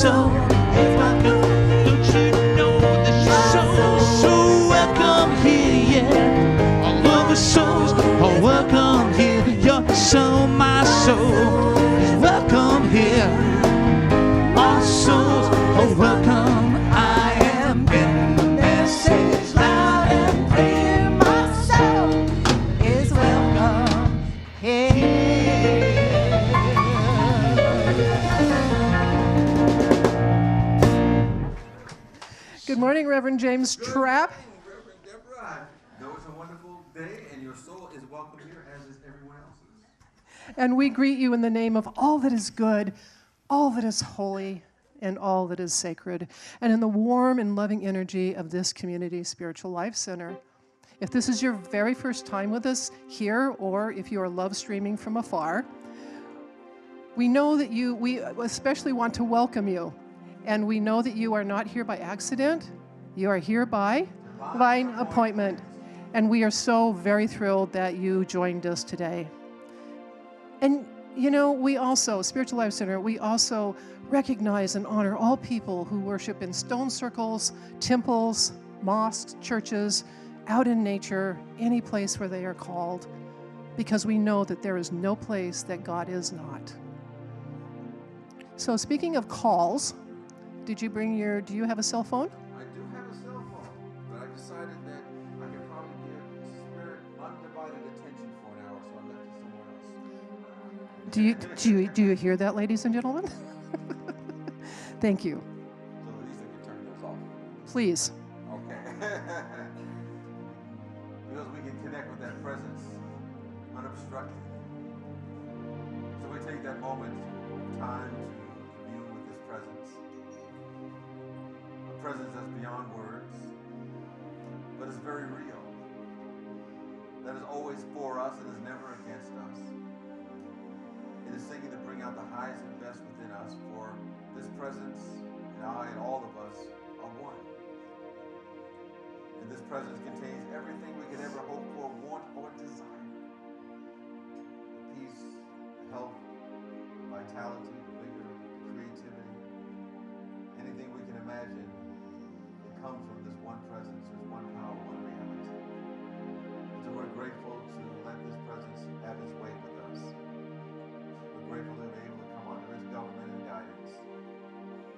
soul is welcome. Don't you know that your soul so welcome here, yeah. All of the souls are welcome here. Your soul, my soul is welcome here. All souls are welcome. I am getting the message loud and clear. My soul is welcome here. Good morning, Reverend James Trapp. Reverend Deborah, I know it's a wonderful day, and your soul is welcome here, as is everyone else's. And we greet you in the name of all that is good, all that is holy, and all that is sacred, and in the warm and loving energy of this Community Spiritual Life Center. If this is your very first time with us here, or if you are love streaming from afar, we know that we especially want to welcome you. And we know that you are not here by accident. You are here by divine appointment. And we are so very thrilled that you joined us today. And you know, we also, Spiritual Life Center, we also recognize and honor all people who worship in stone circles, temples, mosques, churches, out in nature, any place where they are called, because we know that there is no place that God is not. So speaking of calls, do you have a cell phone? I do have a cell phone, but I decided that I could probably give Spirit undivided attention for an hour, so I left it somewhere else. Do you hear that, ladies and gentlemen? Thank you. So at least I can turn those off. Please. Okay. Because we can connect with that presence unobstructed. So we take that moment, time to commune with this presence. A presence that's beyond words, but it's very real. That is always for us and is never against us. It is seeking to bring out the highest and best within us, for this presence and I and all of us are one. And this presence contains everything we could ever hope for, want, or desire. Peace, health, vitality, vigor, creativity, anything we can imagine, it comes from this one presence. There's one power, one reality. So we're grateful to let this presence have its way with us. We're grateful to be able to come under its government and guidance.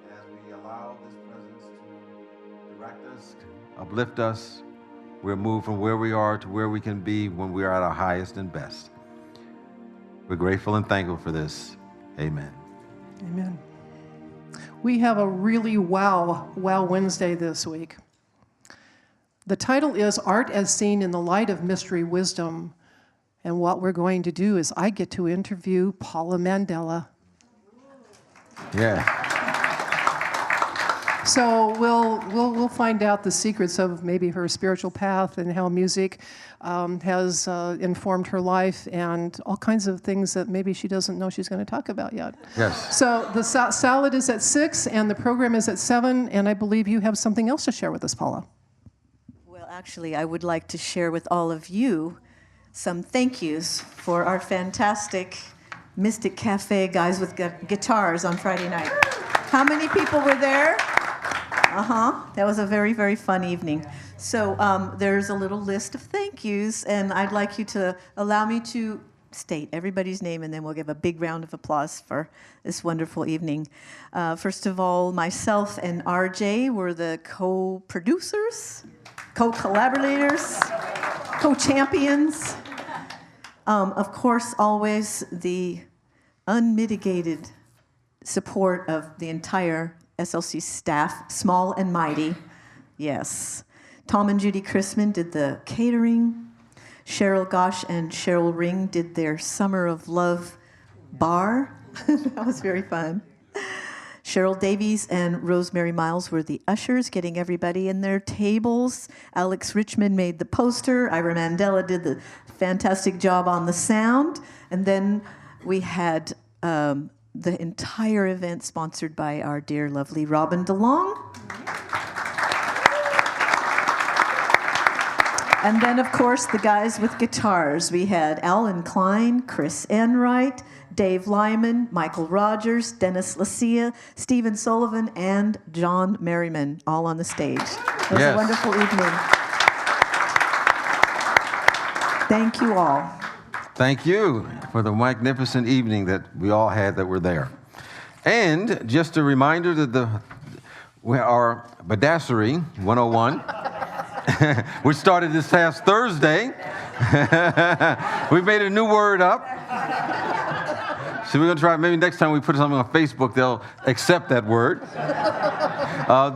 And as we allow this presence to direct us, uplift us, we're moved from where we are to where we can be when we are at our highest and best. We're grateful and thankful for this. Amen. Amen. We have a really wow Wednesday this week. The title is Art as Seen in the Light of Mystery Wisdom. And what we're going to do is I get to interview Paula Mandela. Yeah. So we'll find out the secrets of maybe her spiritual path and how music has informed her life and all kinds of things that maybe she doesn't know she's going to talk about yet. Yes. So the salad is at 6 and the program is at 7, and I believe you have something else to share with us, Paula. Well, actually, I would like to share with all of you some thank yous for our fantastic Mystic Cafe guys with guitars on Friday night. How many people were there? That was a very, very fun evening. So there's a little list of thank yous, and I'd like you to allow me to state everybody's name, and then we'll give a big round of applause for this wonderful evening. First of all, myself and RJ were the co-producers, co-collaborators, co-champions. Of course, always the unmitigated support of the entire SLC staff, small and mighty, yes. Tom and Judy Chrisman did the catering. Cheryl Gosh and Cheryl Ring did their Summer of Love bar. That was very fun. Cheryl Davies and Rosemary Miles were the ushers, getting everybody in their tables. Alex Richmond made the poster. Ira Mandela did the fantastic job on the sound. And then we had the entire event sponsored by our dear, lovely Robin DeLong. And then, of course, the guys with guitars. We had Alan Klein, Chris Enright, Dave Lyman, Michael Rogers, Dennis Lacia, Stephen Sullivan, and John Merriman, all on the stage. It was a wonderful evening. Thank you all. Thank you for the magnificent evening that we all had that were there. And just a reminder that our Badassery 101, which started this past Thursday, we made a new word up. So we're going to try, maybe next time we put something on Facebook, they'll accept that word.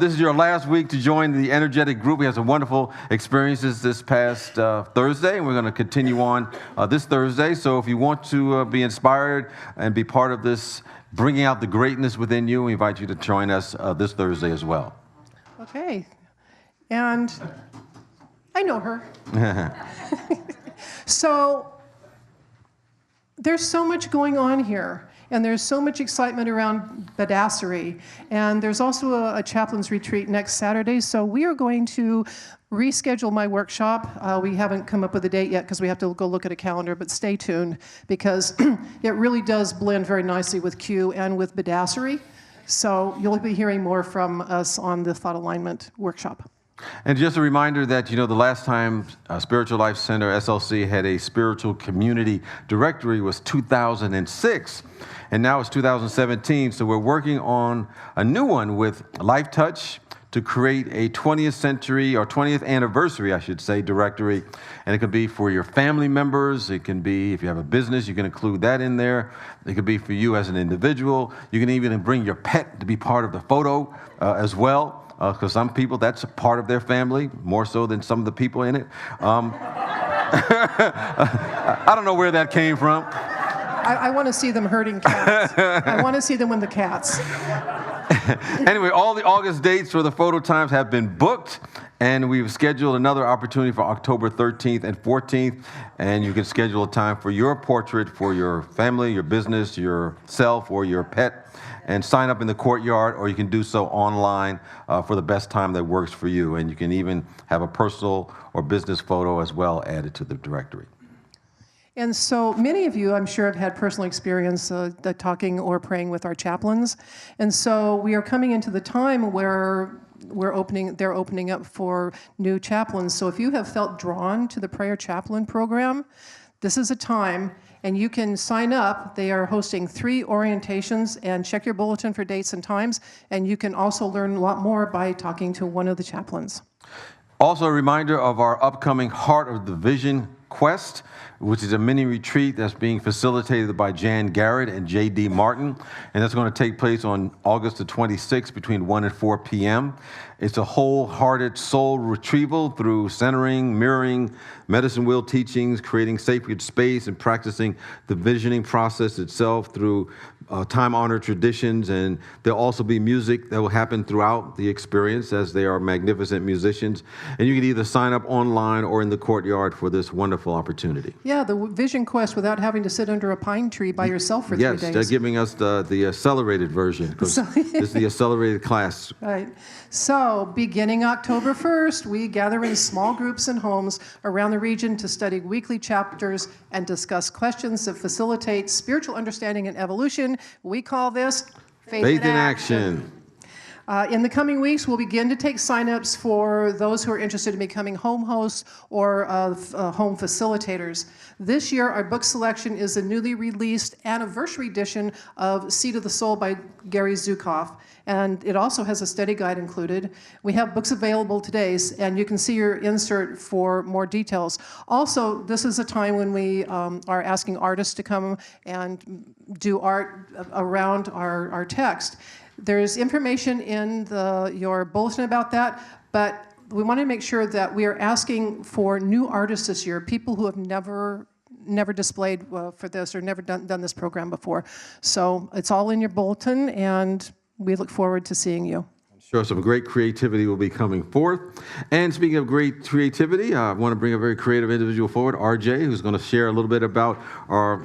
This is your last week to join the energetic group. We had some wonderful experiences this past Thursday, and we're going to continue on this Thursday. So if you want to be inspired and be part of this, bringing out the greatness within you, we invite you to join us this Thursday as well. Okay. And I know her. So there's so much going on here, and there's so much excitement around Badassery, and there's also a chaplain's retreat next Saturday, so we are going to reschedule my workshop. We haven't come up with a date yet because we have to go look at a calendar, but stay tuned because it really does blend very nicely with Q and with Badassery, so you'll be hearing more from us on the Thought Alignment workshop. And just a reminder that, the last time Spiritual Life Center, SLC, had a spiritual community directory was 2006, and now it's 2017, so we're working on a new one with Life Touch to create a 20th century, or 20th anniversary, I should say, directory, and it could be for your family members, it can be, if you have a business, you can include that in there, it could be for you as an individual, you can even bring your pet to be part of the photo as well. Because some people, that's a part of their family, more so than some of the people in it. I don't know where that came from. I want to see them herding cats. I want to see them with the cats. Anyway, all the August dates for the photo times have been booked, and we've scheduled another opportunity for October 13th and 14th, and you can schedule a time for your portrait for your family, your business, yourself, or your pet, and sign up in the courtyard, or you can do so online for the best time that works for you, and you can even have a personal or business photo as well added to the directory. And so many of you, I'm sure, have had personal experience talking or praying with our chaplains. And so we are coming into the time where they're opening up for new chaplains. So if you have felt drawn to the prayer chaplain program, this is a time, and you can sign up. They are hosting 3 orientations, and check your bulletin for dates and times. And you can also learn a lot more by talking to one of the chaplains. Also a reminder of our upcoming Heart of the Vision Quest, which is a mini retreat that's being facilitated by Jan Garrett and J.D. Martin, and that's going to take place on August the 26th between 1 and 4 p.m. It's a wholehearted soul retrieval through centering, mirroring, medicine wheel teachings, creating sacred space, and practicing the visioning process itself through time-honored traditions. And there'll also be music that will happen throughout the experience, as they are magnificent musicians. And you can either sign up online or in the courtyard for this wonderful opportunity. Yeah, the Vision Quest without having to sit under a pine tree by yourself for 3 days. Yes, they're giving us the accelerated version, because this is the accelerated class. Right. So, beginning October 1st, we gather in small groups and homes around the region to study weekly chapters and discuss questions that facilitate spiritual understanding and evolution. We call this Faith in Action. In the coming weeks, we'll begin to take signups for those who are interested in becoming home hosts or home facilitators. This year, our book selection is the newly released anniversary edition of Seed of the Soul by Gary Zukav, and it also has a study guide included. We have books available today, and you can see your insert for more details. Also, this is a time when we are asking artists to come and do art around our text. There's information in your bulletin about that, but we want to make sure that we are asking for new artists this year, people who have never displayed for this or never done this program before. So it's all in your bulletin, and we look forward to seeing you. Sure, some great creativity will be coming forth. And speaking of great creativity, I want to bring a very creative individual forward, RJ, who's going to share a little bit about our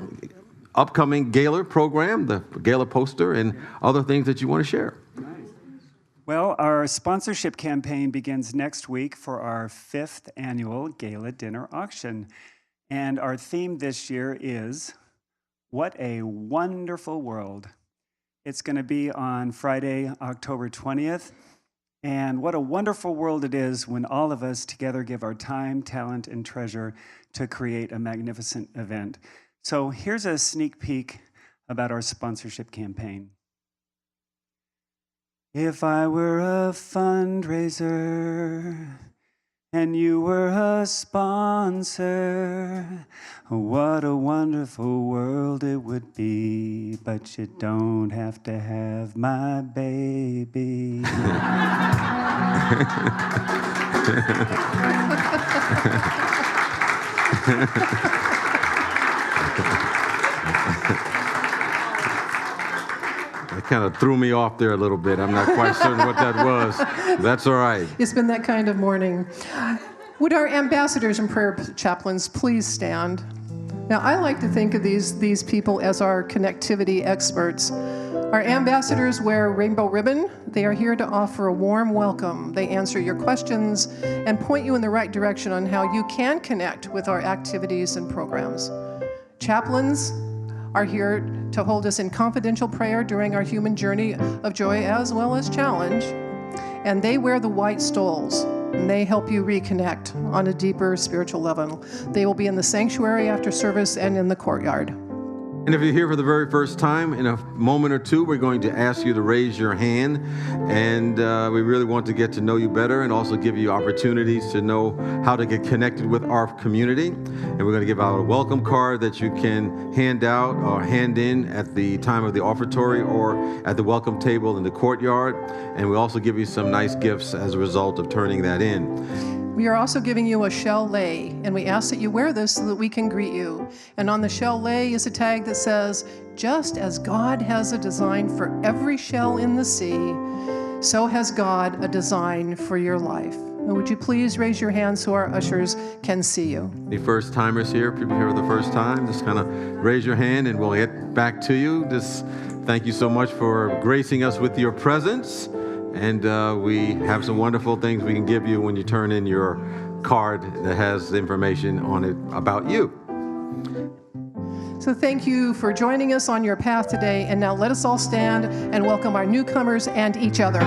upcoming gala program, the gala poster, and other things that you want to share. Nice. Well, our sponsorship campaign begins next week for our 5th annual gala dinner auction. And our theme this year is What a wonderful world. It's going to be on Friday, October 20th. And what a wonderful world it is when all of us together give our time, talent, and treasure to create a magnificent event. So here's a sneak peek about our sponsorship campaign. If I were a fundraiser and you were a sponsor, what a wonderful world it would be, but you don't have to have my baby. That kind of threw me off there a little bit. I'm not quite certain what that was. That's all right. It's been that kind of morning. Would our ambassadors and prayer chaplains please stand? Now, I like to think of these people as our connectivity experts. Our ambassadors wear rainbow ribbon. They are here to offer a warm welcome. They answer your questions and point you in the right direction on how you can connect with our activities and programs. Chaplains are here to hold us in confidential prayer during our human journey of joy as well as challenge. And they wear the white stoles, and they help you reconnect on a deeper spiritual level. They will be in the sanctuary after service and in the courtyard. And if you're here for the very first time, in a moment or two, we're going to ask you to raise your hand. And we really want to get to know you better and also give you opportunities to know how to get connected with our community. And we're going to give out a welcome card that you can hand out or hand in at the time of the offertory or at the welcome table in the courtyard. And we also give you some nice gifts as a result of turning that in. We are also giving you a shell lei, and we ask that you wear this so that we can greet you. And on the shell lei is a tag that says, just as God has a design for every shell in the sea, so has God a design for your life. And would you please raise your hand so our ushers can see you? Any first timers here, people here for the first time, just kind of raise your hand and we'll get back to you. Just thank you so much for gracing us with your presence. And we have some wonderful things we can give you when you turn in your card that has information on it about you. So thank you for joining us on your path today. And now let us all stand and welcome our newcomers and each other.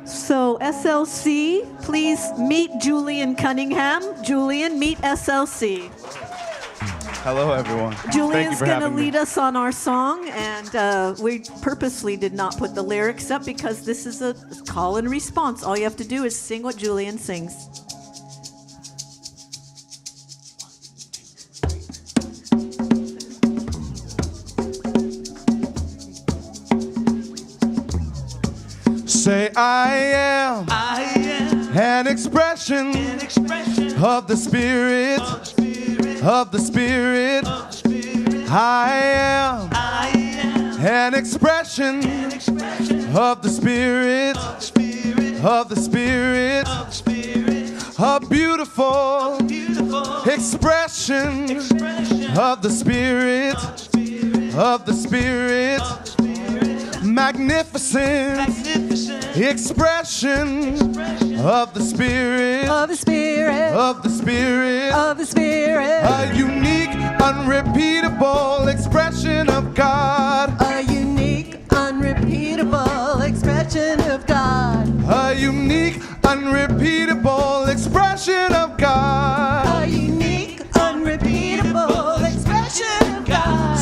So SLC, please meet Julian Cunningham. Julian, meet SLC. Hello, everyone. Julian's going to lead us on our song, and we purposely did not put the lyrics up because this is a call and response. All you have to do is sing what Julian sings. Say, I am an expression of the Spirit, of the Spirit. I am an expression of the Spirit, of the Spirit. A beautiful expression of the Spirit, of the Spirit. Magnificent expression of the Spirit, Of the Spirit, of the Spirit, of the Spirit. a unique, unrepeatable expression of God, A unique, unrepeatable expression of God. a unique, unrepeatable expression of God. A unique, unrepeatable expression of God.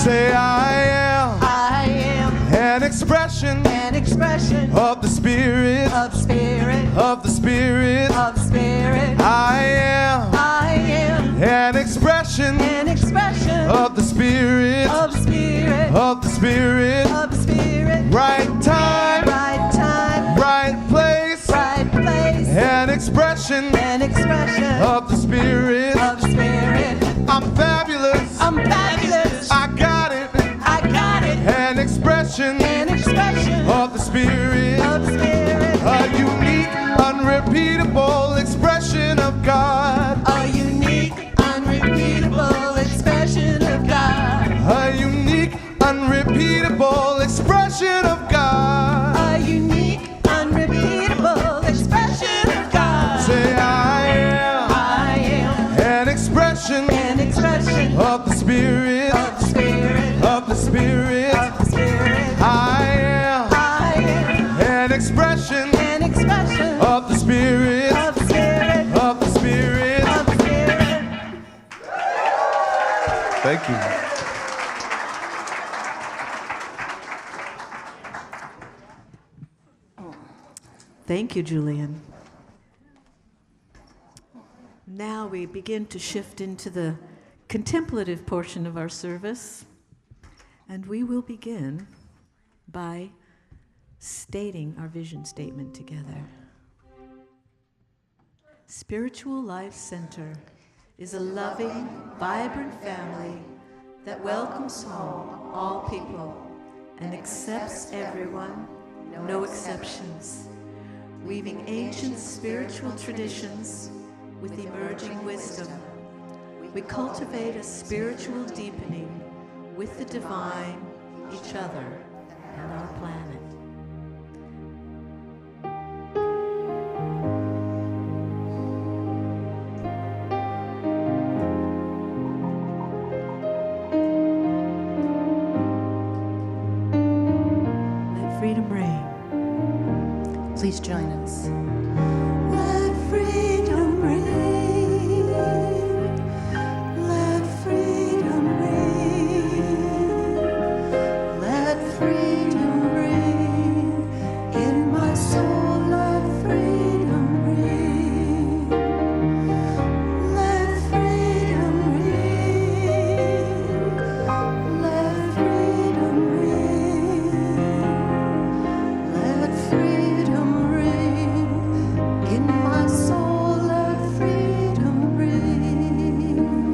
expression of the Spirit, of spirit, of the Spirit. of spirit. I am an expression of the Spirit, of spirit, of the Spirit. of spirit. Right time, Right time, right place, right place. an expression An expression of the Spirit. of spirit. I'm fabulous, I'm fabulous. I got it, I got it. an expression An expression of the Spirit. of spirit. A unique, unrepeatable expression of God. A unique, unrepeatable expression of God. A unique, unrepeatable expression of God. A unique, unrepeatable expression of God. Say I am am an expression an expression of the Spirit, of the spirit, of the Spirit. of the spirit. I am I an expression am an expression of the Spirit, of the spirit, of the Spirit. of the spirit. Thank you. Thank you, Julian. Now we begin to shift into the contemplative portion of our service, and we will begin by stating our vision statement together. Spiritual Life Center is a loving, vibrant family that welcomes home all people and accepts everyone, no exceptions, weaving ancient spiritual traditions with emerging wisdom. We cultivate a spiritual deepening with the divine, each other, and our planet. Let freedom reign. Please join us. Let freedom reign. Let freedom reign. Let freedom reign. In my soul, let freedom reign. Let freedom reign. Let freedom reign. Let freedom reign. In my soul, let freedom reign.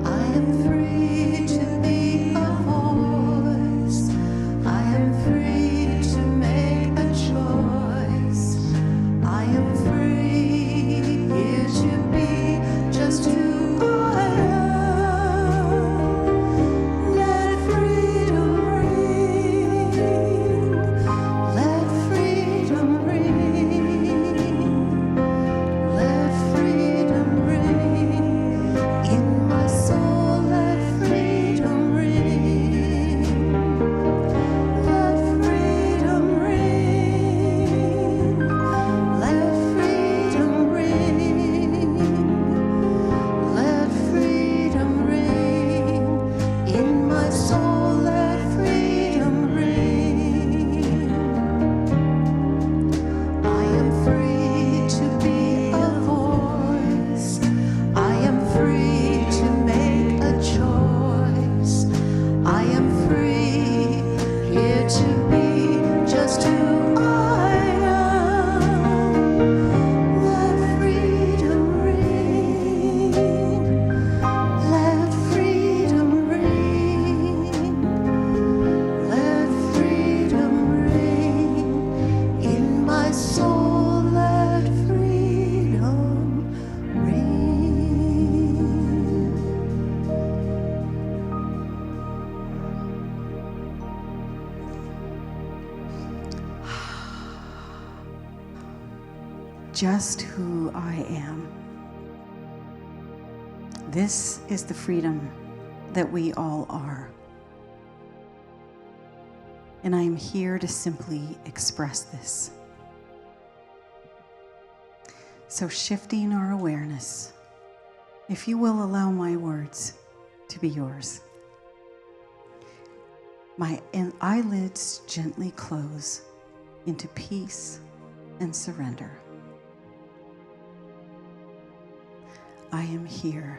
I am free to be a voice. I am free to make a choice. I am free here to be just who I am. Let freedom reign. Let freedom reign. Let freedom reign. In my soul, let freedom reign. Let freedom reign. Let freedom reign. Let freedom reign. In my soul, let freedom reign. I am free to be a voice. I am free to make a choice. I am free here to be just who I am. Let freedom reign. Let freedom reign. Let freedom reign. In my soul, let freedom reign. Just who I am. This is the freedom that we all are. And I am here to simply express this. So, shifting our awareness, if you will allow my words to be yours. My eyelids gently close into peace and surrender. I am here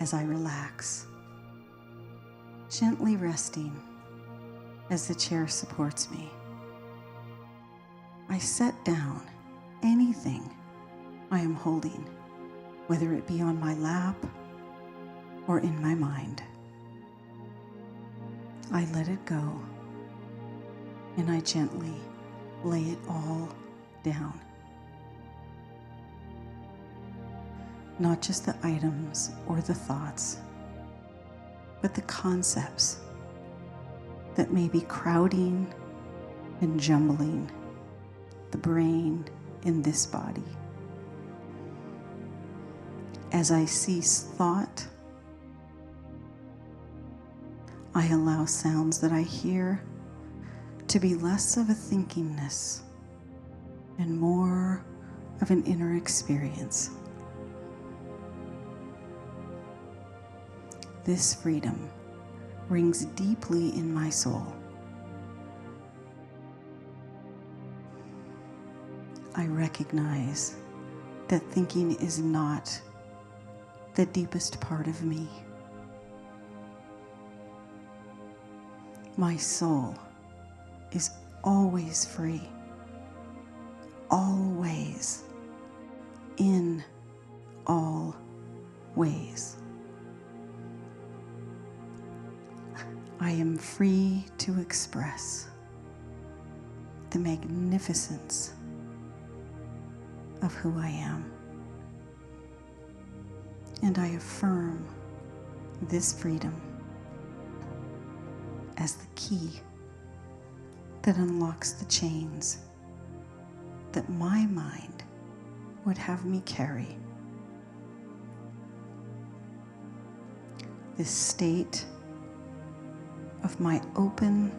as I relax, gently resting as the chair supports me. I set down anything I am holding, whether it be on my lap or in my mind. I let it go, and I gently lay it all down. Not just the items or the thoughts, but the concepts that may be crowding and jumbling the brain in this body. As I cease thought, I allow sounds that I hear to be less of a thinkingness and more of an inner experience. This freedom rings deeply in my soul. I recognize that thinking is not the deepest part of me. My soul is always free, always, in all ways. I am free to express the magnificence of who I am. And I affirm this freedom as the key that unlocks the chains that my mind would have me carry. This state of my open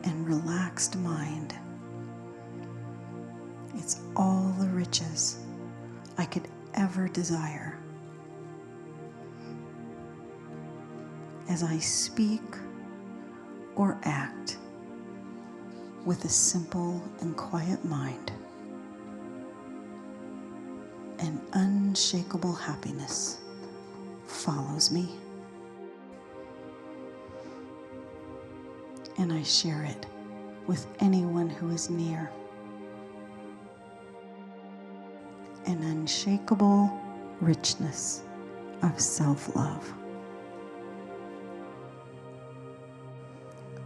and relaxed mind, it's all the riches I could ever desire. As I speak or act with a simple and quiet mind, an unshakable happiness follows me, and I share it with anyone who is near. An unshakable richness of self-love.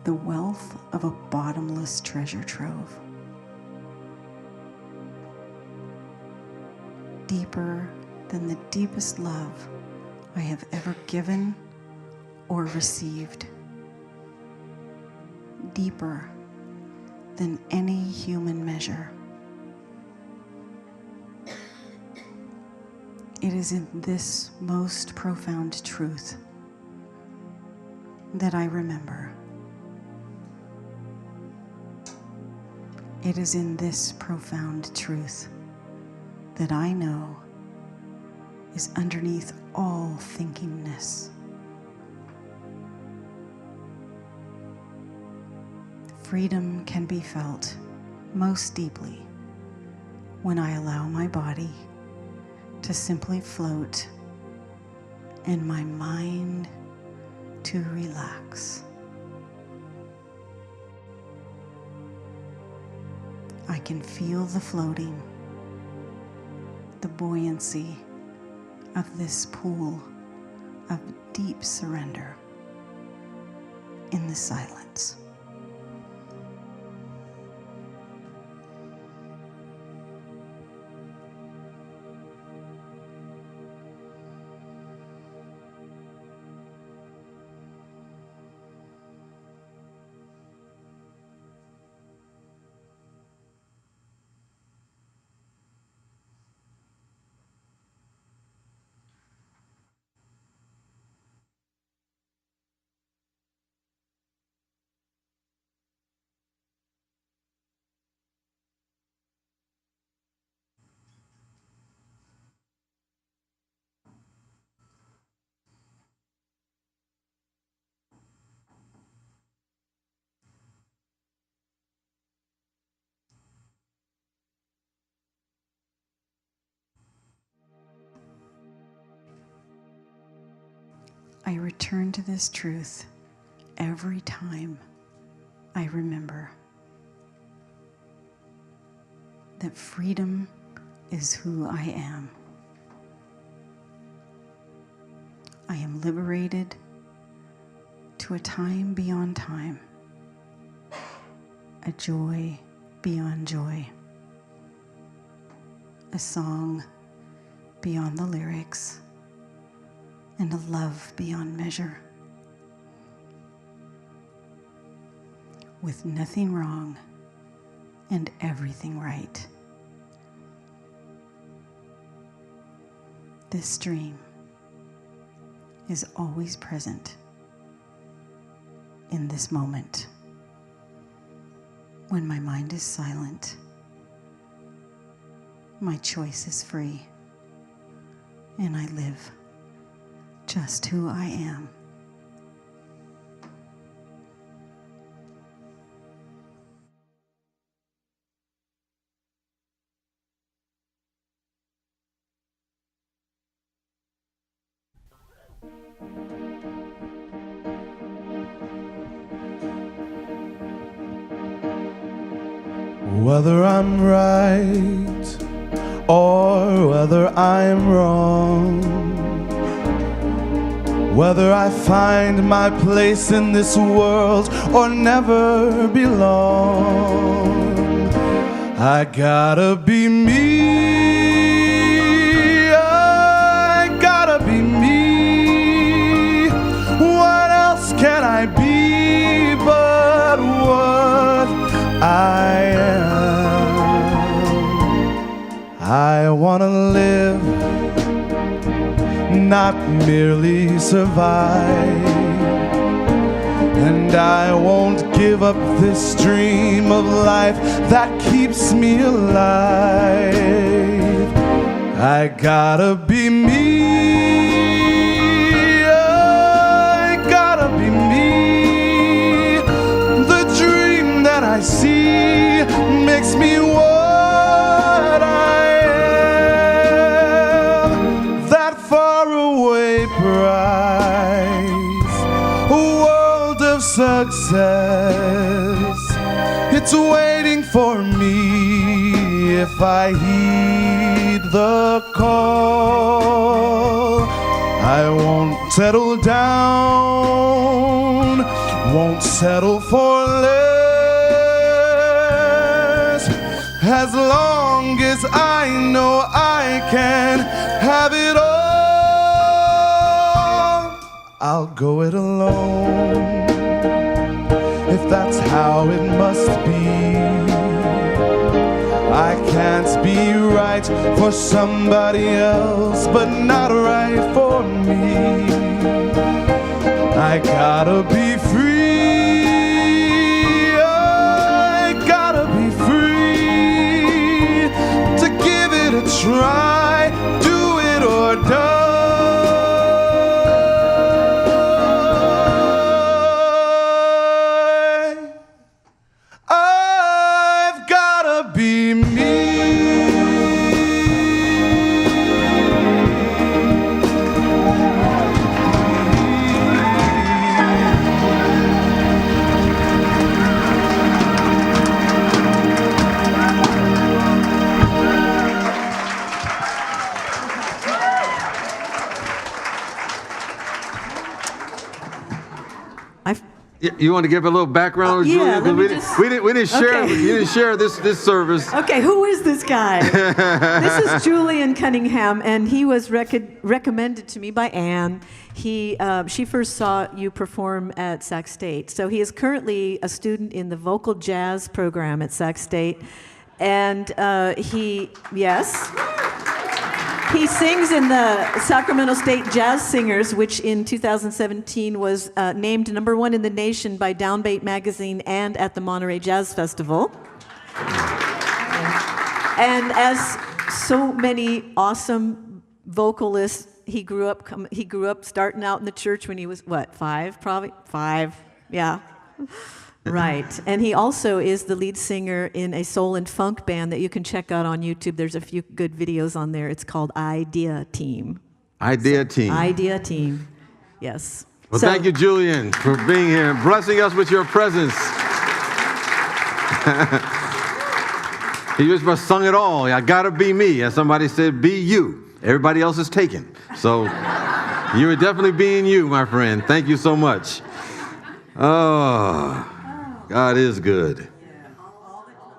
The wealth of a bottomless treasure trove. Deeper than the deepest love I have ever given or received. Deeper than any human measure. It is in this most profound truth that I remember. It is in this profound truth that I know is underneath all thinkingness. Freedom can be felt most deeply when I allow my body to simply float and my mind to relax. I can feel the floating, the buoyancy of this pool of deep surrender in the silence. I return to this truth every time I remember that freedom is who I am. I am liberated to a time beyond time, a joy beyond joy, a song beyond the lyrics, and a love beyond measure. With nothing wrong and everything right. This dream is always present in this moment when my mind is silent, my choice is free, and I live just who I am. Whether I'm right or whether I'm wrong, whether I find my place in this world or never belong, I gotta be me. I gotta be me. What else can I be but what I am? I wanna live, not merely survive, and I won't give up this dream of life that keeps me alive. I gotta be me. I gotta be me. The dream that I see makes me what I am. That faraway prize, a world of success, it's waiting for me if I heed the call. I won't settle down, won't settle for less. As long as I know I can have it all, I'll go it alone, if that's how it must be. I can't be right for somebody else, but not right for me. I gotta be free. I gotta be free to give it a try, do it or die. I've gotta be me. You want to give a little background, yeah, Julia? let me We didn't share. Okay. You didn't share this service. Okay, who is this guy? This is Julian Cunningham, and he was recommended to me by Anne. She first saw you perform at Sac State. So he is currently a student in the vocal jazz program at Sac State, and he sings in the Sacramento State Jazz Singers, which in 2017 was named #1 in the nation by Downbeat Magazine and at the Monterey Jazz Festival. And as so many awesome vocalists, he grew up starting out in the church when he was, what, 5 probably? 5, yeah. Right. And he also is the lead singer in a soul and funk band that you can check out on YouTube. There's a few good videos on there. It's called Idea Team. Idea Team. Idea Team. Yes. Well, So- thank you, Julian, for being here and blessing us with your presence. He just must sung it all. I gotta be me. As somebody said, be you. Everybody else is taken. So you were definitely being you, my friend. Thank you so much. Oh, God is good.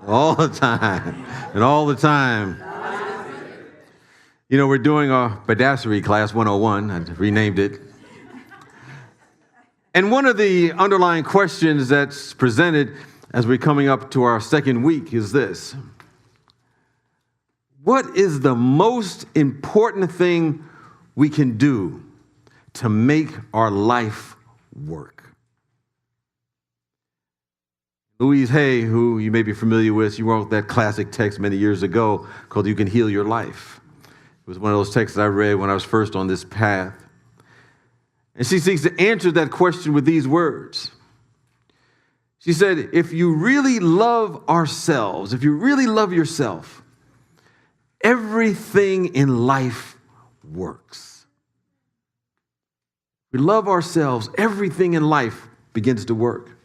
All the time. And all the time. You know, we're doing a Badassery class 101. I renamed it. And one of the underlying questions that's presented as we're coming up to our second week is this. What is the most important thing we can do to make our life work? Louise Hay, who you may be familiar with, she wrote that classic text many years ago called You Can Heal Your Life. It was one of those texts I read when I was first on this path. And she seeks to answer that question with these words. She said, if you really love ourselves, if you really love yourself, everything in life works. We love ourselves, everything in life begins to work.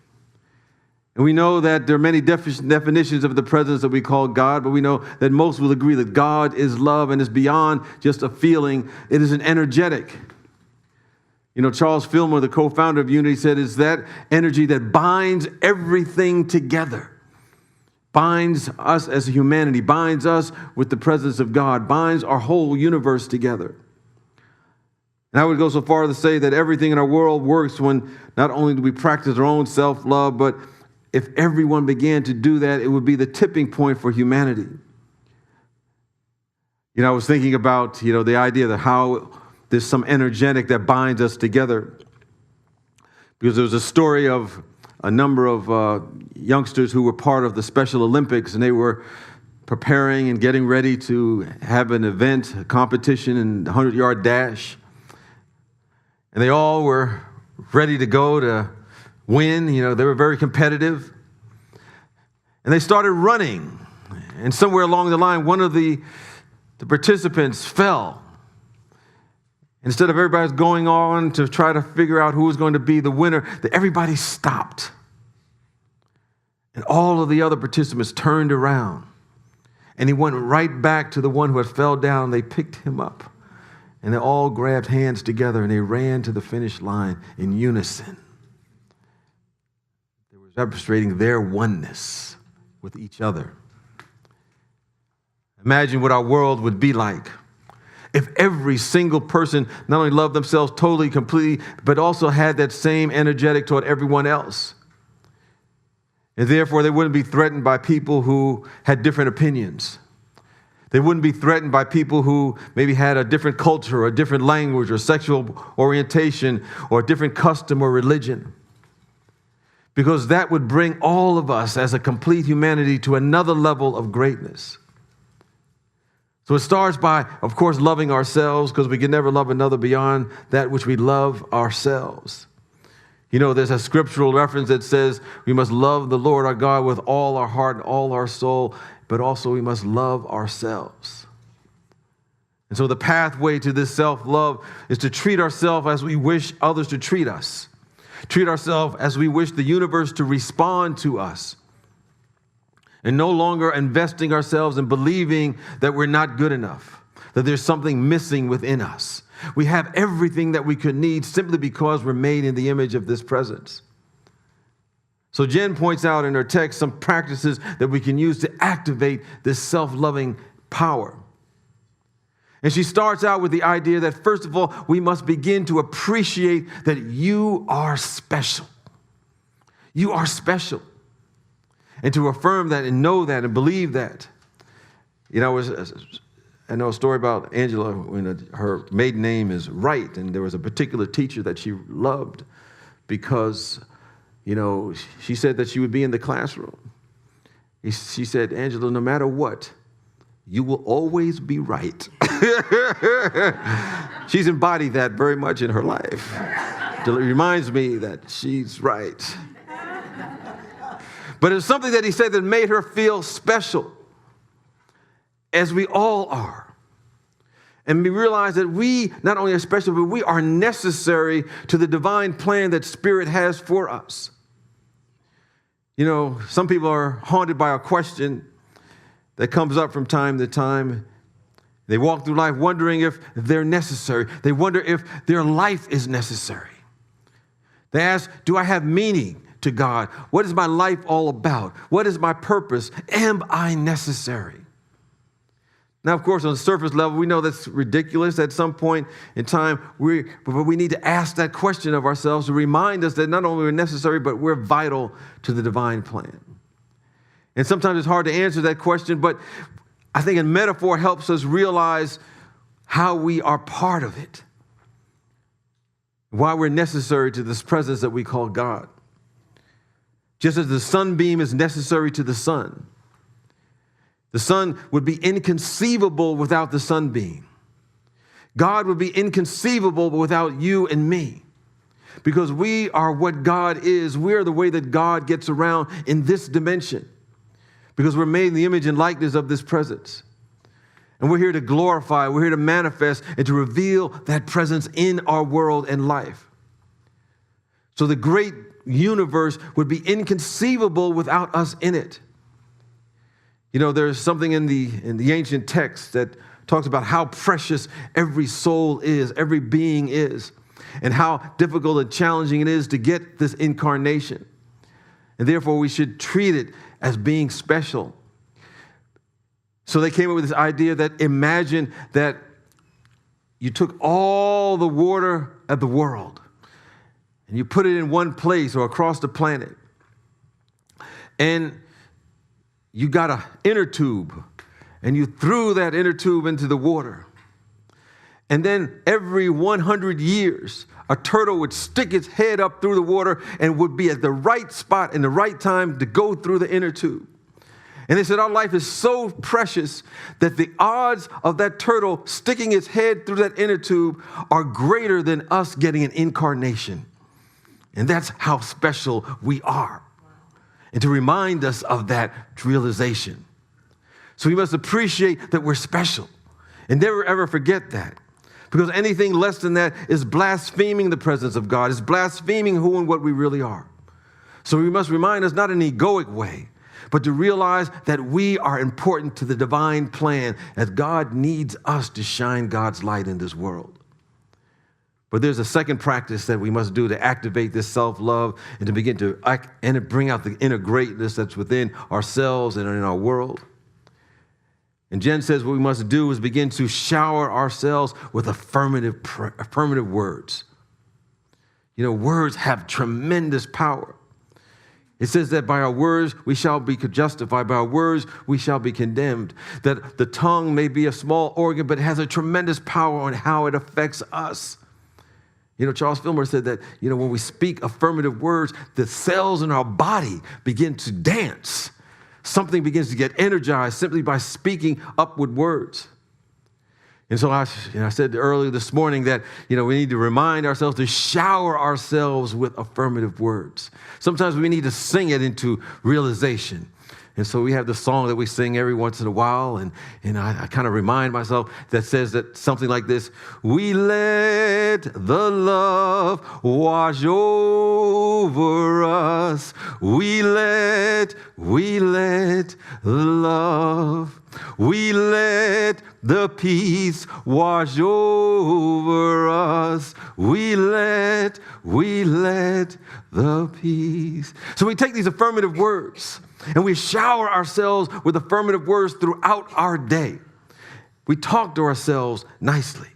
And we know that there are many definitions of the presence that we call God, but we know that most will agree that God is love and is beyond just a feeling. It is an energetic. You know, Charles Fillmore, the co-founder of Unity, said it's that energy that binds everything together. Binds us as a humanity, binds us with the presence of God, binds our whole universe together. And I would go so far as to say that everything in our world works when not only do we practice our own self-love, but if everyone began to do that, it would be the tipping point for humanity. You know, I was thinking about, the idea that how there's some energetic that binds us together. Because there was a story of a number of youngsters who were part of the Special Olympics, and they were preparing and getting ready to have an event, a competition in the 100-yard dash. And they all were ready to go to win. They were very competitive. And they started running. And somewhere along the line, one of the participants fell. Instead of everybody going on to try to figure out who was going to be the winner, everybody stopped. And all of the other participants turned around. And he went right back to the one who had fell down. They picked him up. And they all grabbed hands together and they ran to the finish line in unison. They were demonstrating their oneness with each other. Imagine what our world would be like if every single person not only loved themselves totally, completely, but also had that same energetic toward everyone else. And therefore, they wouldn't be threatened by people who had different opinions. They wouldn't be threatened by people who maybe had a different culture or a different language or sexual orientation or a different custom or religion. Because that would bring all of us as a complete humanity to another level of greatness. So it starts by, of course, loving ourselves, because we can never love another beyond that which we love ourselves. There's a scriptural reference that says we must love the Lord our God with all our heart and all our soul, but also we must love ourselves. And so the pathway to this self-love is to treat ourselves as we wish others to treat us. Treat ourselves as we wish the universe to respond to us. And no longer investing ourselves in believing that we're not good enough, that there's something missing within us. We have everything that we could need simply because we're made in the image of this presence. So Jen points out in her text some practices that we can use to activate this self-loving power. And she starts out with the idea that, first of all, we must begin to appreciate that you are special. You are special. And to affirm that and know that and believe that. I know a story about Angela when her maiden name is Wright, and there was a particular teacher that she loved because, she said that she would be in the classroom. She said, Angela, no matter what, you will always be right. She's embodied that very much in her life. It reminds me that she's right. But it was something that he said that made her feel special, as we all are. And we realize that we not only are special, but we are necessary to the divine plan that Spirit has for us. You know, some people are haunted by a question that comes up from time to time. They walk through life wondering if they're necessary. They wonder if their life is necessary. They ask, do I have meaning to God? What is my life all about? What is my purpose? Am I necessary? Now, of course, on the surface level, we know that's ridiculous. At some point in time, we need to ask that question of ourselves to remind us that not only we're necessary, but we're vital to the divine plan. And sometimes it's hard to answer that question, but I think a metaphor helps us realize how we are part of it, why we're necessary to this presence that we call God. Just as the sunbeam is necessary to the sun, the sun would be inconceivable without the sunbeam. God would be inconceivable without you and me, because we are what God is. We are the way that God gets around in this dimension, because we're made in the image and likeness of this presence. And we're here to glorify, we're here to manifest and to reveal that presence in our world and life. So the great universe would be inconceivable without us in it. You know, there's something in the ancient text that talks about how precious every soul is, every being is, and how difficult and challenging it is to get this incarnation. And therefore, we should treat it as being special. So they came up with this idea that imagine that you took all the water of the world and you put it in one place or across the planet. And you got an inner tube, and you threw that inner tube into the water. And then every 100 years, a turtle would stick its head up through the water and would be at the right spot in the right time to go through the inner tube. And they said our life is so precious that the odds of that turtle sticking its head through that inner tube are greater than us getting an incarnation. And that's how special we are. And to remind us of that realization. So we must appreciate that we're special and never ever forget that. Because anything less than that is blaspheming the presence of God, is blaspheming who and what we really are. So we must remind us, not in an egoic way, but to realize that we are important to the divine plan, as God needs us to shine God's light in this world. But there's a second practice that we must do to activate this self-love and to begin to bring out the inner greatness that's within ourselves and in our world. And Jen says what we must do is begin to shower ourselves with affirmative words. You know, words have tremendous power. It says that by our words we shall be justified, by our words we shall be condemned. That the tongue may be a small organ, but it has a tremendous power on how it affects us. You know, Charles Fillmore said that, you know, when we speak affirmative words, the cells in our body begin to dance. Something begins to get energized simply by speaking upward words. And so I said earlier this morning that, you know, we need to remind ourselves to shower ourselves with affirmative words. Sometimes we need to sing it into realization. And so we have the song that we sing every once in a while, and I kind of remind myself that says that something like this: we let the love wash over us. We let the love. We let the peace wash over us. We let the peace. So we take these affirmative words and we shower ourselves with affirmative words throughout our day. We talk to ourselves nicely.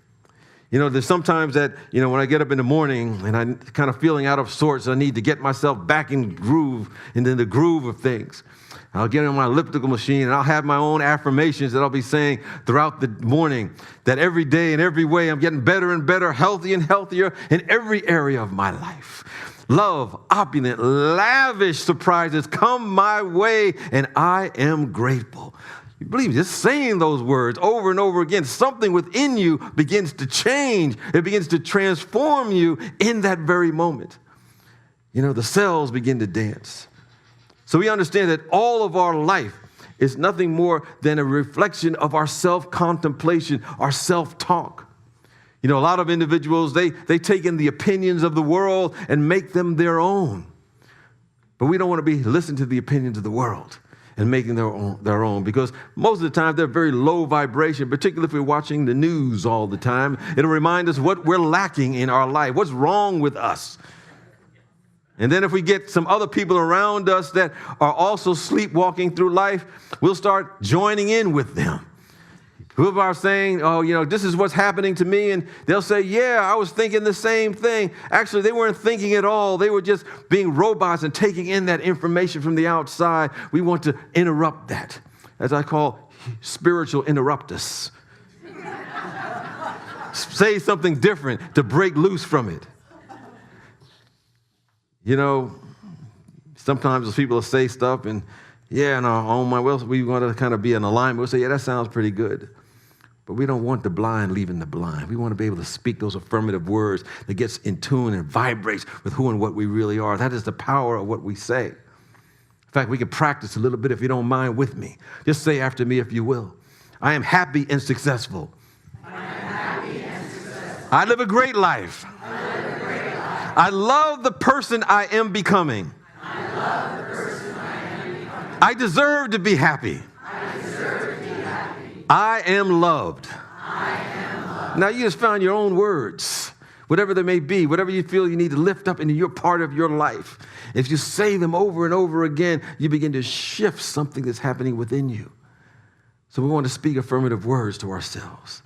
You know, there's sometimes that, you know, when I get up in the morning and I'm kind of feeling out of sorts, I need to get myself back in the groove of things. I'll get on my elliptical machine and I'll have my own affirmations that I'll be saying throughout the morning, that every day in every way I'm getting better and better, healthy and healthier in every area of my life. Love, opulent, lavish surprises come my way, and I am grateful. You believe just saying those words over and over again, something within you begins to change. It begins to transform you in that very moment. You know, the cells begin to dance. So we understand that all of our life is nothing more than a reflection of our self-contemplation, our self-talk. You know, a lot of individuals, they take in the opinions of the world and make them their own. But we don't want to be listening to the opinions of the world and making their own, because most of the time they're very low vibration, particularly if we're watching the news all the time. It'll remind us what we're lacking in our life, what's wrong with us. And then if we get some other people around us that are also sleepwalking through life, we'll start joining in with them. Whoever are saying, oh, you know, this is what's happening to me. And they'll say, yeah, I was thinking the same thing. Actually, they weren't thinking at all. They were just being robots and taking in that information from the outside. We want to interrupt that, as I call spiritual interruptus. Say something different to break loose from it. You know, sometimes those people will say stuff and, yeah, in our own mind, well, we want to kind of be in alignment. We'll say, yeah, that sounds pretty good. But we don't want the blind leaving the blind. We want to be able to speak those affirmative words that gets in tune and vibrates with who and what we really are. That is the power of what we say. In fact, we can practice a little bit if you don't mind with me. Just say after me if you will. I am happy and successful. I am happy and successful. I live a great life. I love the person I am becoming. I love the person I am becoming. I deserve to be happy. I deserve to be happy. I am loved. I am loved. Now you just found your own words, whatever they may be, whatever you feel you need to lift up into your part of your life. If you say them over and over again, you begin to shift something that's happening within you. So we want to speak affirmative words to ourselves.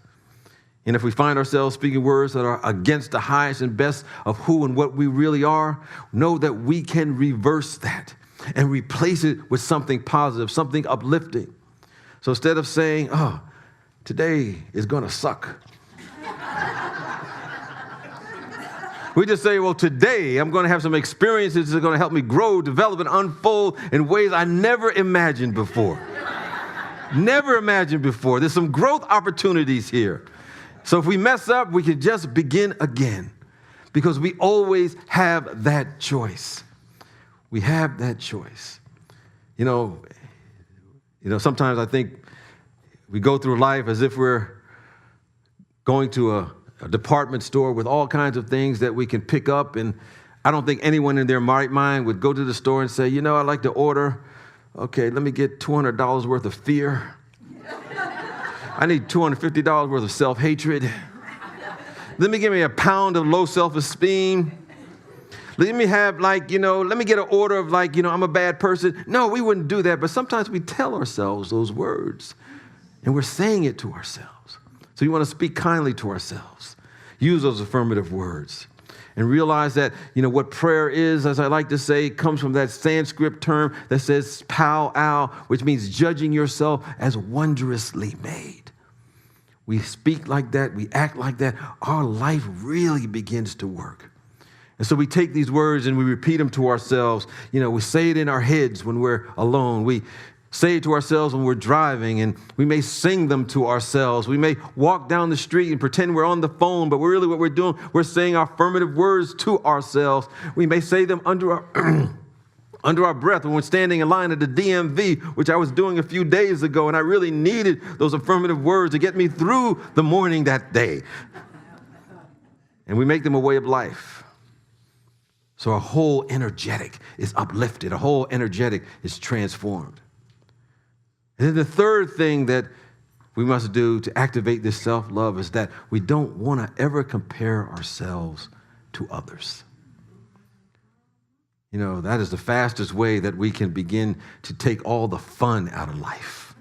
And if we find ourselves speaking words that are against the highest and best of who and what we really are, know that we can reverse that and replace it with something positive, something uplifting. So instead of saying, oh, today is going to suck, we just say, well, today I'm going to have some experiences that are going to help me grow, develop, and unfold in ways I never imagined before. Never imagined before. There's some growth opportunities here. So if we mess up, we can just begin again, because we always have that choice. We have that choice. You know, sometimes I think we go through life as if we're going to a department store with all kinds of things that we can pick up. And I don't think anyone in their right mind would go to the store and say, you know, I'd like to order, okay, let me get $200 worth of fear. I need $250 worth of self-hatred. Let me give me a pound of low self-esteem. Let me have let me get an order of I'm a bad person. No, we wouldn't do that. But sometimes we tell ourselves those words and we're saying it to ourselves. So you want to speak kindly to ourselves. Use those affirmative words and realize that, what prayer is, as I like to say, comes from that Sanskrit term that says pow-ow, which means judging yourself as wondrously made. We speak like that, we act like that, our life really begins to work. And so we take these words and we repeat them to ourselves. We say it in our heads when we're alone. We say it to ourselves when we're driving, and we may sing them to ourselves. We may walk down the street and pretend we're on the phone, but really what we're doing, we're saying affirmative words to ourselves. We may say them under our breath when we're standing in line at the DMV, which I was doing a few days ago, and I really needed those affirmative words to get me through the morning that day. And we make them a way of life. So our whole energetic is uplifted. Our whole energetic is transformed. And then the third thing that we must do to activate this self-love is that we don't want to ever compare ourselves to others. That is the fastest way that we can begin to take all the fun out of life.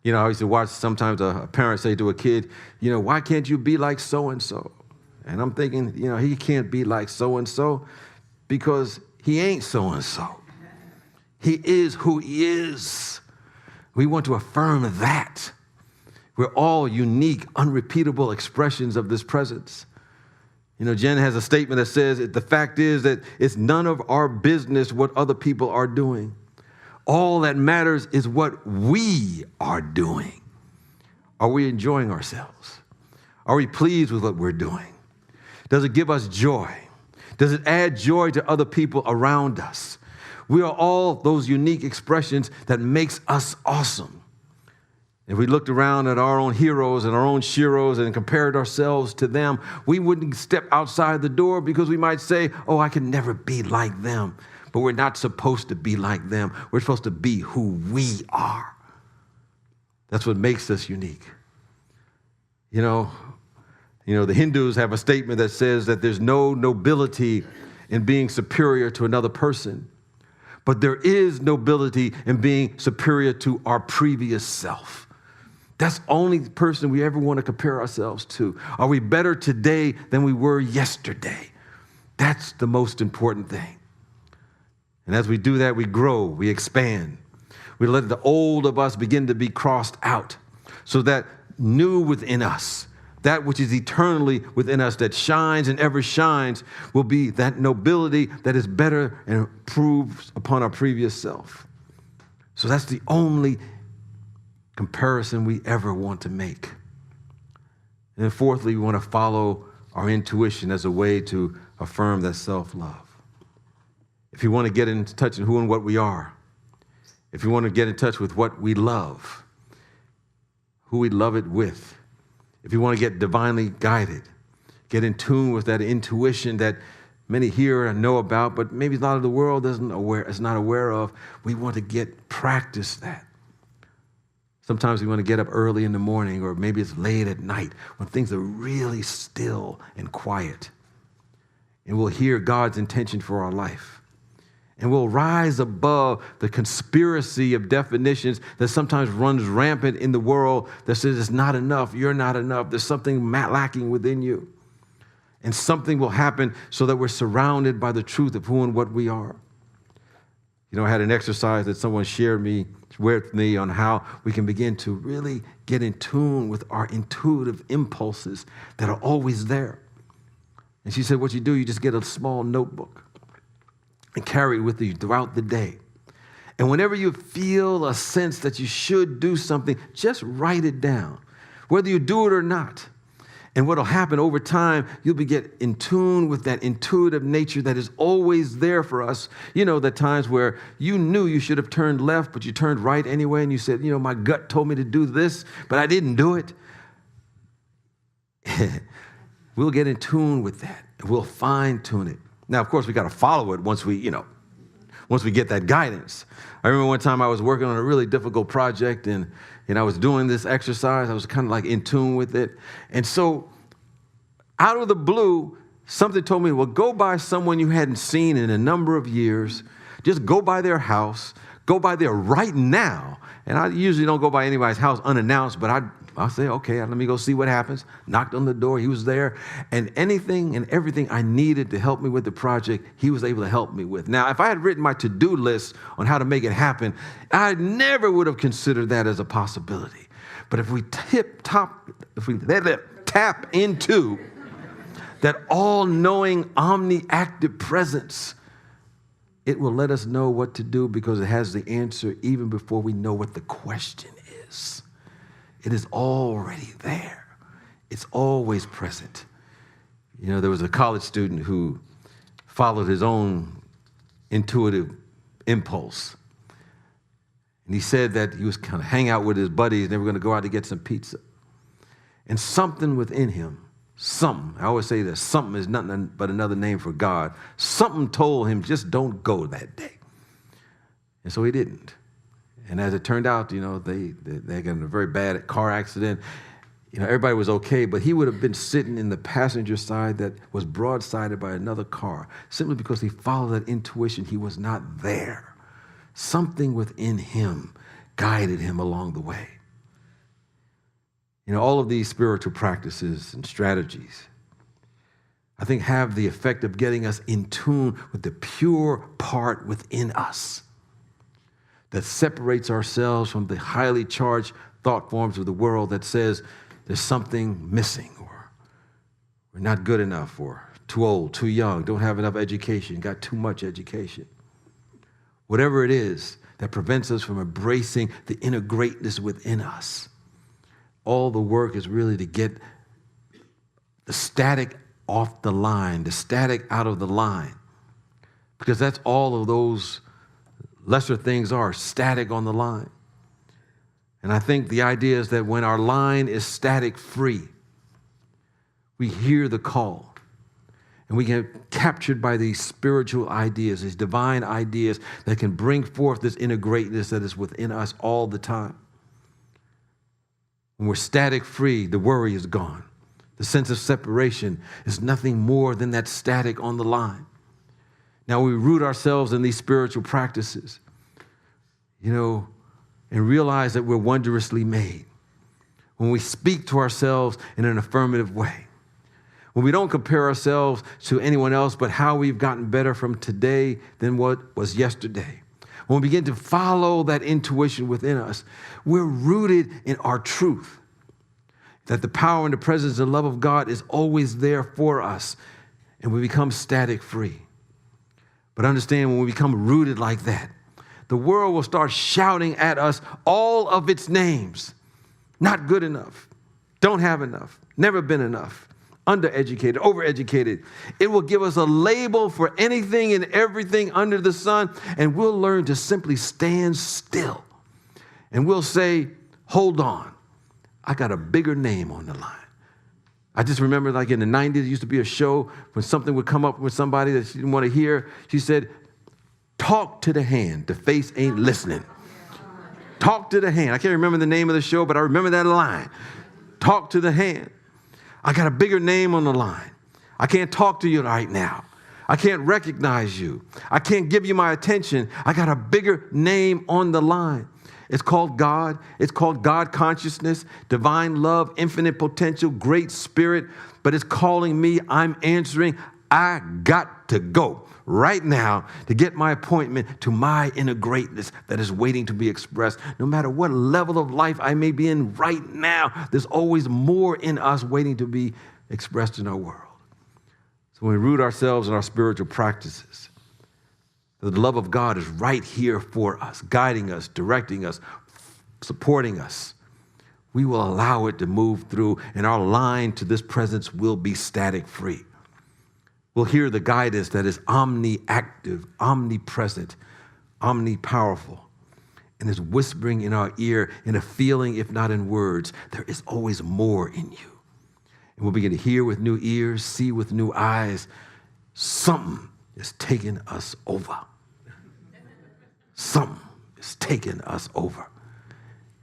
I used to watch sometimes a parent say to a kid, why can't you be like so-and-so? And I'm thinking, he can't be like so-and-so because he ain't so-and-so. He is who he is. We want to affirm that. We're all unique, unrepeatable expressions of this presence. Jen has a statement that says, the fact is that it's none of our business what other people are doing. All that matters is what we are doing. Are we enjoying ourselves? Are we pleased with what we're doing? Does it give us joy? Does it add joy to other people around us? We are all those unique expressions that makes us awesome. If we looked around at our own heroes and our own sheroes and compared ourselves to them, we wouldn't step outside the door because we might say, oh, I can never be like them. But we're not supposed to be like them. We're supposed to be who we are. That's what makes us unique. You know, the Hindus have a statement that says that there's no nobility in being superior to another person, but there is nobility in being superior to our previous self. That's the only person we ever want to compare ourselves to. Are we better today than we were yesterday? That's the most important thing. And as we do that, we grow, we expand. We let the old of us begin to be crossed out so that new within us, that which is eternally within us, that shines and ever shines, will be that nobility that is better and improves upon our previous self. So that's the only comparison we ever want to make. And then fourthly, we want to follow our intuition as a way to affirm that self-love. If you want to get in touch with who and what we are, if you want to get in touch with what we love, who we love it with, if you want to get divinely guided, get in tune with that intuition that many hear and know about, but maybe a lot of the world is not aware of, we want to practice that. Sometimes we want to get up early in the morning, or maybe it's late at night when things are really still and quiet. And we'll hear God's intention for our life. And we'll rise above the conspiracy of definitions that sometimes runs rampant in the world that says it's not enough, you're not enough, there's something lacking within you. And something will happen so that we're surrounded by the truth of who and what we are. You know, I had an exercise that someone shared with me on how we can begin to really get in tune with our intuitive impulses that are always there. And she said, what you do, you just get a small notebook and carry it with you throughout the day. And whenever you feel a sense that you should do something, just write it down, whether you do it or not. And what will happen over time, you'll get in tune with that intuitive nature that is always there for us. You know, the times where you knew you should have turned left, but you turned right anyway, and you said, my gut told me to do this, but I didn't do it. We'll get in tune with that. We'll fine tune it. Now, of course, we got to follow it once we get that guidance. I remember one time I was working on a really difficult project, and I was doing this exercise. I was kind of like in tune with it. And so out of the blue, something told me, well, go by someone you hadn't seen in a number of years. Just go by their house. Go by there right now. And I usually don't go by anybody's house unannounced, but I'll say, okay, let me go see what happens. Knocked on the door. He was there. And anything and everything I needed to help me with the project, he was able to help me with. Now, if I had written my to-do list on how to make it happen, I never would have considered that as a possibility. But if we tap into that all-knowing, omni-active presence, it will let us know what to do because it has the answer even before we know what the question is. It is already there. It's always present. There was a college student who followed his own intuitive impulse. And he said that he was kind of hang out with his buddies and they were going to go out to get some pizza. And something within him, I always say that something is nothing but another name for God. Something told him, just don't go that day. And so he didn't. And as it turned out, they got in a very bad car accident. Everybody was okay, but he would have been sitting in the passenger side that was broadsided by another car simply because he followed that intuition. He was not there. Something within him guided him along the way. All of these spiritual practices and strategies, I think, have the effect of getting us in tune with the pure part within us that separates ourselves from the highly charged thought forms of the world that says there's something missing, or we're not good enough, or too old, too young, don't have enough education, got too much education. Whatever it is that prevents us from embracing the inner greatness within us, all the work is really to get the static off the line, the static out of the line, because that's all of those lesser things are static on the line. And I think the idea is that when our line is static free, we hear the call and we get captured by these spiritual ideas, these divine ideas that can bring forth this inner greatness that is within us all the time. When we're static free, the worry is gone. The sense of separation is nothing more than that static on the line. Now we root ourselves in these spiritual practices, and realize that we're wondrously made. When we speak to ourselves in an affirmative way, when we don't compare ourselves to anyone else, but how we've gotten better from today than what was yesterday. When we begin to follow that intuition within us, we're rooted in our truth, that the power and the presence and love of God is always there for us, and we become static free. But understand, when we become rooted like that, the world will start shouting at us all of its names. Not good enough, don't have enough, never been enough, undereducated, overeducated. It will give us a label for anything and everything under the sun, and we'll learn to simply stand still. And we'll say, hold on, I got a bigger name on the line. I just remember like in the 90s, there used to be a show when something would come up with somebody that she didn't want to hear. She said, talk to the hand, the face ain't listening. Talk to the hand. I can't remember the name of the show, but I remember that line. Talk to the hand. I got a bigger name on the line. I can't talk to you right now. I can't recognize you. I can't give you my attention. I got a bigger name on the line. It's called God. It's called God consciousness, divine love, infinite potential, great spirit. But it's calling me. I'm answering. I got to go right now to get my appointment to my inner greatness that is waiting to be expressed. No matter what level of life I may be in right now, there's always more in us waiting to be expressed in our world. So when we root ourselves in our spiritual practices, the love of God is right here for us, guiding us, directing us, supporting us. We will allow it to move through, and our line to this presence will be static free. We'll hear the guidance that is omni-active, omnipresent, omnipowerful, and is whispering in our ear in a feeling, if not in words. There is always more in you. And we'll begin to hear with new ears, see with new eyes. Something is taking us over. Something is taking us over.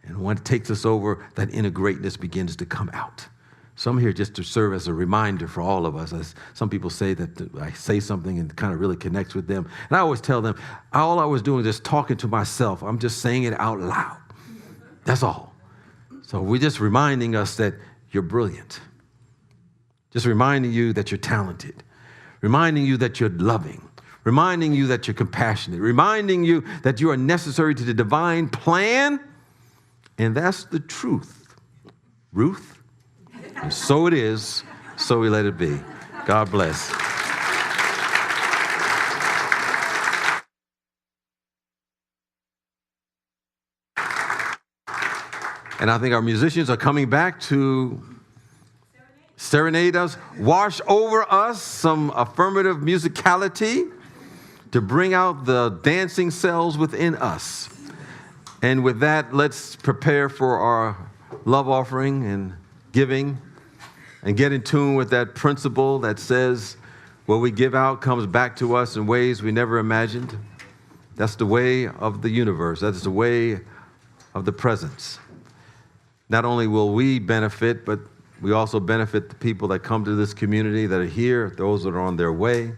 And when it takes us over, that inner greatness begins to come out. So I'm here just to serve as a reminder for all of us. As some people say that I say something and kind of really connects with them. And I always tell them, all I was doing is just talking to myself. I'm just saying it out loud. That's all. So we're just reminding us that you're brilliant. Just reminding you that you're talented. Reminding you that you're loving. Reminding you that you're compassionate. Reminding you that you are necessary to the divine plan. And that's the truth. Ruth? And so it is, so we let it be. God bless. And I think our musicians are coming back to serenade us, wash over us some affirmative musicality to bring out the dancing cells within us. And with that, let's prepare for our love offering and giving, and get in tune with that principle that says what we give out comes back to us in ways we never imagined. That's the way of the universe. That is the way of the presence. Not only will we benefit, but we also benefit the people that come to this community that are here, those that are on their way.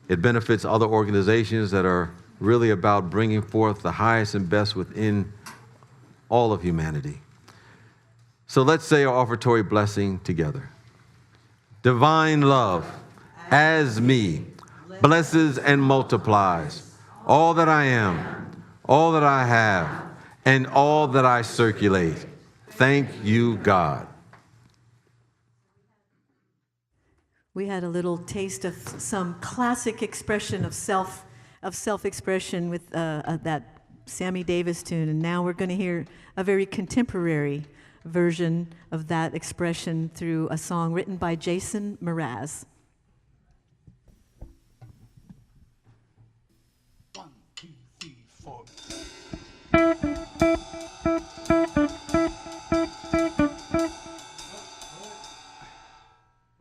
It benefits other organizations that are really about bringing forth the highest and best within all of humanity. So let's say our offertory blessing together. Divine love, as me, blesses and multiplies all that I am, all that I have, and all that I circulate. Thank you, God. We had a little taste of some classic expression of self-expression with that Sammy Davis tune, and now we're going to hear a very contemporary version of that expression through a song written by Jason Mraz. 1, 2, 3, 4. 4. We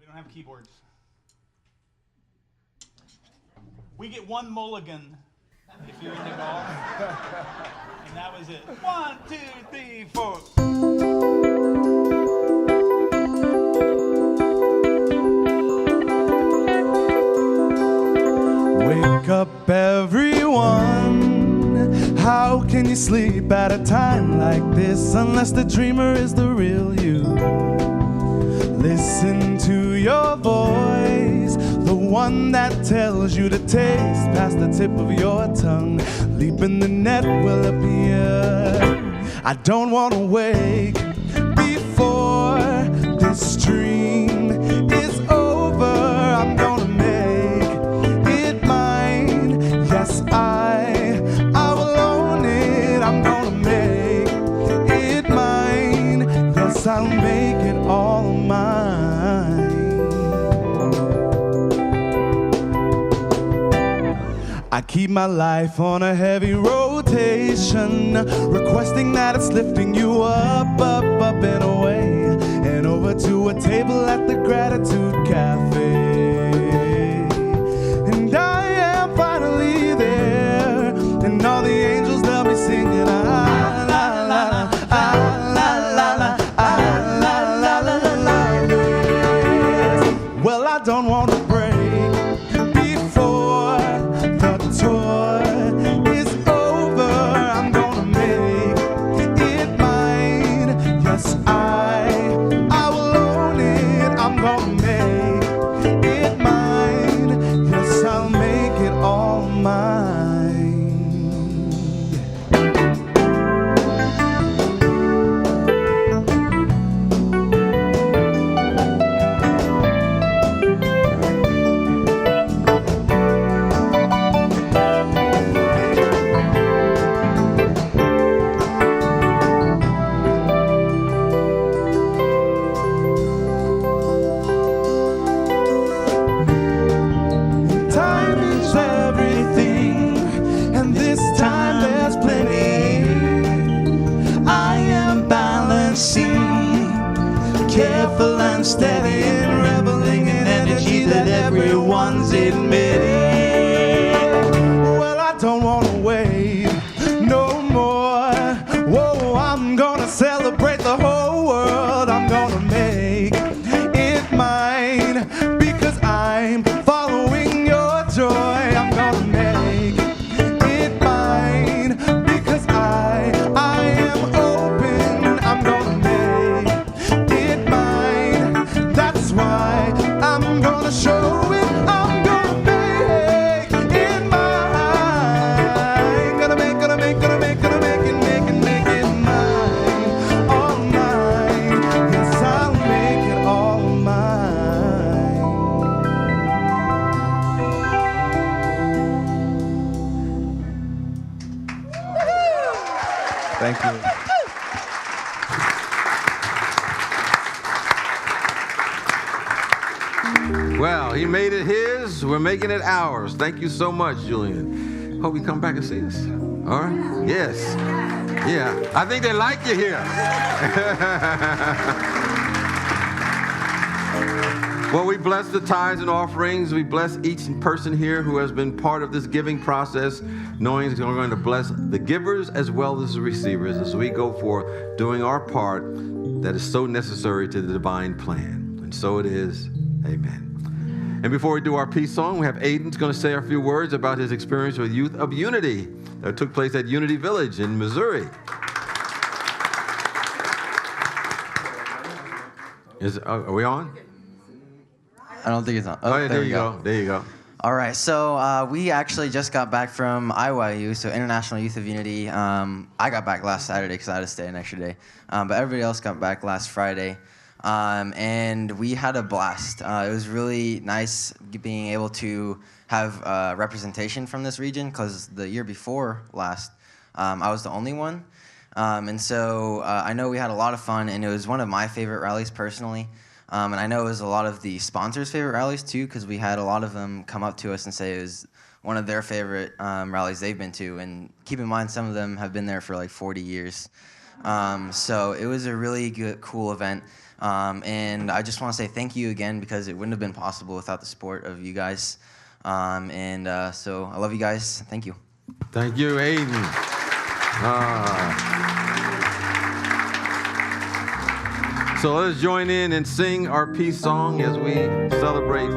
don't have keyboards. We get one mulligan if you're in the bar. And that was it. 1, 2, 3, 4. Wake up, everyone. How can you sleep at a time like this unless the dreamer is the real you? Listen to your voice, the one that tells you to taste past the tip of your tongue. Leap in the net will appear. I don't want to wake before this dream is over. I'm gonna make it mine. Yes, I will own it. I'm gonna make it mine. Yes, I'll make it all mine. I keep my life on a heavy rotation, requesting that it's lifting you up, up, up and away, and over to a table at the Gratitude Cafe. And I am finally there, and all the angels, they'll be singing, ah, la, la, la, ah, la, la, la, ah, la, la, la, la, la. Well, I don't want to break before the tour is over. I'm gonna make it mine. Yes, I will own it. I'm gonna make it mine. Yes, I'll make it all mine. Time is everything, and this time there's plenty. I am balancing, careful and steady, and reveling in energy that everyone's admitting. Well, I don't want to wait no more. Whoa, I'm gonna celebrate the whole world. I'm gonna make it mine because I'm following your joy. I'm gonna make it mine because I am open. I'm gonna make it mine. That's why I'm gonna show it. I'm gonna make it mine. Gonna make it mine. All mine. Yes, I'll make it all mine. Thank you. Well, he made it his. We're making it ours. Thank you so much, Julian. Hope you come back and see us. All right? Yes. Yeah. I think they like you here. Well, we bless the tithes and offerings. We bless each person here who has been part of this giving process, knowing that we're going to bless the givers as well as the receivers as we go forth doing our part that is so necessary to the divine plan. And so it is. Amen. And before we do our peace song, we have Aiden's going to say a few words about his experience with Youth of Unity that took place at Unity Village in Missouri. Are we on? I don't think it's on. Oh, yeah, there you go. There you go. All right, so we actually just got back from IYU, so International Youth of Unity. I got back last Saturday because I had to stay an extra day, but everybody else got back last Friday, and we had a blast. It was really nice being able to have representation from this region because the year before last, I was the only one. And so I know we had a lot of fun, and it was one of my favorite rallies personally. And I know it was a lot of the sponsors' favorite rallies too, because we had a lot of them come up to us and say it was one of their favorite rallies they've been to. And keep in mind, some of them have been there for like 40 years. So it was a really good, cool event. And I just want to say thank you again, because it wouldn't have been possible without the support of you guys. So I love you guys. Thank you. Thank you, Aiden. So let us join in and sing our peace song as we celebrate